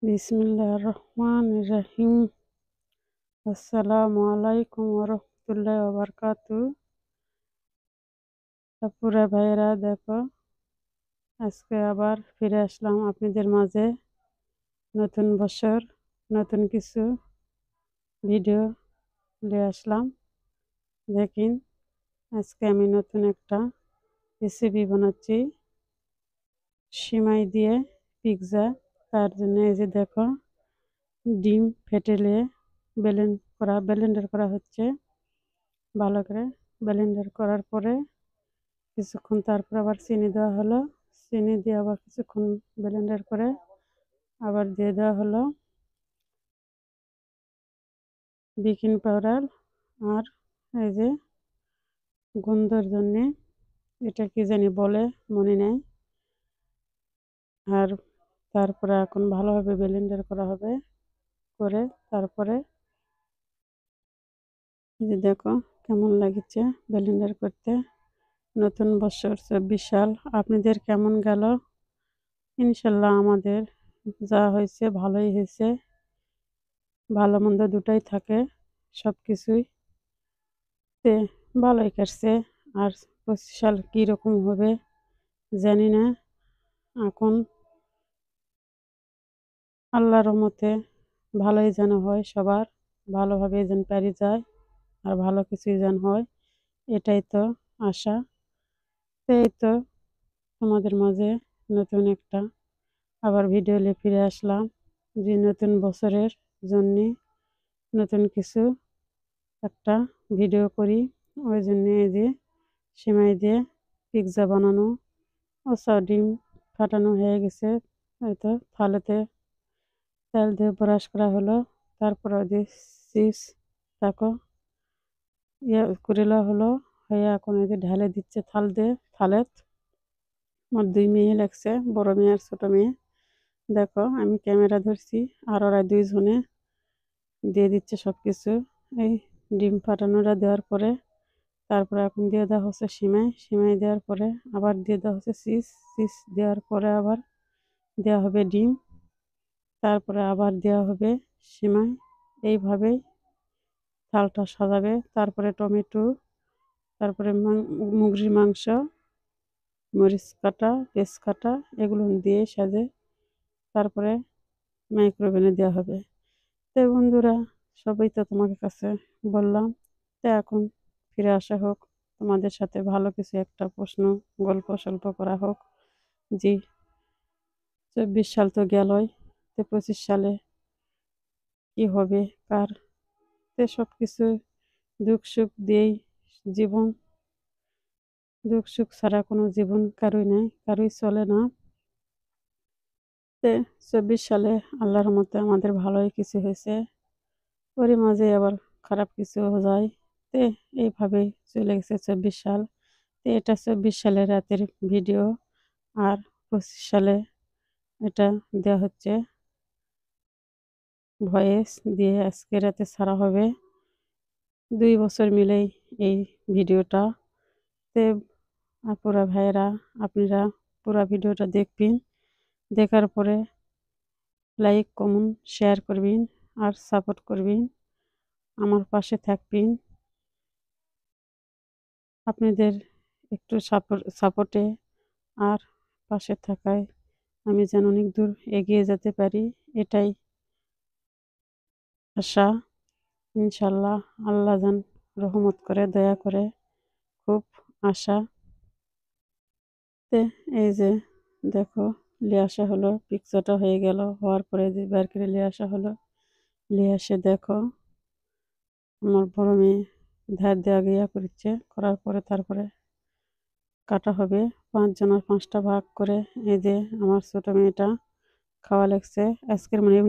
বিসমিল্লাহির রহমানির রহিম। আসসালামু আলাইকুম ওয়া রাহমাতুল্লাহি ওয়া বারাকাতুহু। আপুরা ভাইয়েরা, দেখো আজকে আবার ফিরে আসলাম আপনাদের মাঝে। নতুন বছর, নতুন কিছু ভিডিও নিয়ে আসলাম। দেখেন, আজকে আমি নতুন একটা রেসিপি বানাচ্ছি, সিমাই দিয়ে পিৎজা। তার জন্য এই যে দেখো, ডিম ফেটেলে ব্লেন্ডার করা হচ্ছে। ভালো করে ব্লেন্ডার করার পরে কিছুক্ষণ তারপর আবার চিনি দেওয়া হলো। চিনি দিয়ে আবার কিছুক্ষণ ব্লেন্ডার করে আবার দিয়ে দেওয়া হলো বেকিং পাউডার। আর এই যে গন্ধের জন্যে, এটা কি জানি বলে, মনে নেই। আর তারপরে এখন ভালোভাবে ব্লেন্ডার করা হবে। করে তারপরে এই যে দেখো কেমন লাগছে ব্লেন্ডার করতে। নতুন বছর 24 সাল আপনাদের কেমন গেল? ইনশাল্লাহ আমাদের যা হয়েছে ভালোই হয়েছে। ভালো মন্দ দুটাই থাকে, সব কিছুই তে ভালোই কাটছে। আর 25 সাল কীরকম হবে জানি না। এখন আল্লাহর রহমতে ভালোই যেন হয়, সবার ভালোভাবে যেন পারি যায় আর ভালো কিছুই যেন হয়, এটাই তো আশা। এই তো তোমাদের মাঝে নতুন একটা আবার ভিডিও নিয়ে ফিরে আসলাম, যে নতুন বছরের জন্যে নতুন কিছু একটা ভিডিও করি। ওই জন্যে এই যে সিমাই দিয়ে পিৎজা বানানো ও ডিম ফাটানো হয়ে গেছে। হয়তো থালাতে তেল দিয়ে ব্রাশ করা হলো। তারপর ওই যে চিপস তাকে করিলা হলো হয়ে এখন এই যে ঢেলে দিচ্ছে থালেত। আমার 2 মেয়ে লাগছে, বড় মেয়ে আর ছোট মেয়ে। দেখো আমি ক্যামেরা ধরছি আর ওরা 2 জনে দিয়ে দিচ্ছে সব কিছু। এই ডিম ফাটানোটা দেওয়ার পরে তারপরে এখন দিয়ে দেওয়া হচ্ছে সিমাই দেওয়ার পরে আবার দিয়ে দেওয়া হচ্ছে চিজ দেওয়ার পরে আবার দেওয়া হবে ডিম, তারপরে আবার দেওয়া হবে সিমাই। এইভাবেই থালটা সাজাবে। তারপরে টমেটো, তারপরে মুরগির মাংস, মরিচ কাটা, পেঁয়াজ কাটা, এগুলো দিয়ে সাজে তারপরে মাইক্রোওভেনে দেওয়া হবে। তো বন্ধুরা, সবই তো তোমাদের কাছে বললাম। তো এখন ফিরে আসা হোক তোমাদের সাথে, ভালো কিছু একটা প্রশ্ন গল্প সল্প করা হোক। জি, 24 সাল তো গেলই, তো 25 সালে কি হবে কার। তো সব কিছু দুঃখ সুখ দিয়েই জীবন। দুঃখ সুখ ছাড়া কোনো জীবন কারোই নাই, কারোই চলে না। তে 24 সালে আল্লাহর মতে আমাদের ভালোই কিছু হয়েছে, ওরই মাঝে আবার খারাপ কিছু যায়। তে এইভাবেই চলে গেছে 24 সাল। তো এটা 24 সালের রাতের ভিডিও। আর 25 সালে এটা দেওয়া হচ্ছে ভয়েস দিয়ে, আজকে রাতে ছাড়া হবে। 2 বছর মিলেই এই ভিডিওটা। তে আপুরা ভাইয়েরা, আপনারা পুরো ভিডিওটা দেখবেন। দেখার পরে লাইক কমেন্ট শেয়ার করবেন আর সাপোর্ট করবেন, আমার পাশে থাকবেন। আপনাদের একটু সাপোর্টে আর পাশে থাকায় আমি যেন অনেক দূর এগিয়ে যেতে পারি, এটাই আশা। ইনশাল্লাহ আল্লাহ যেন রহমত করে, দয়া করে, খুব আশা। এই যে দেখো নিয়ে আসা হলো, পিৎজাটা হয়ে গেল, হওয়ার পরে যে বের করে নিয়ে আসা হলো। নিয়ে এসে দেখো আমার বড় মেয়ে ধার দেওয়া গিয়া করছে, করার পরে তারপরে কাটা হবে 5 জনের 5টা ভাগ করে। এই যে আমার ছোট মেয়েটা খাওয়া লাগছে আজকের মনে